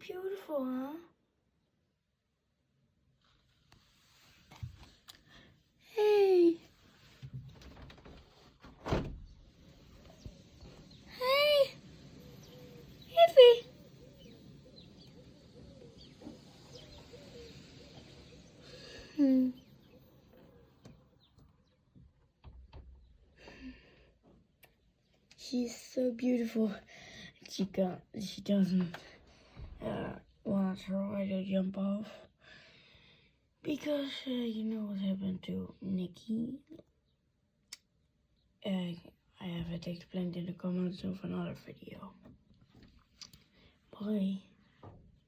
beautiful, huh? Hey. Hey. Eevee. She's so beautiful. She doesn't want to try to jump off because you know what happened to Nikki. I have it explained in the comments of another video. Bye.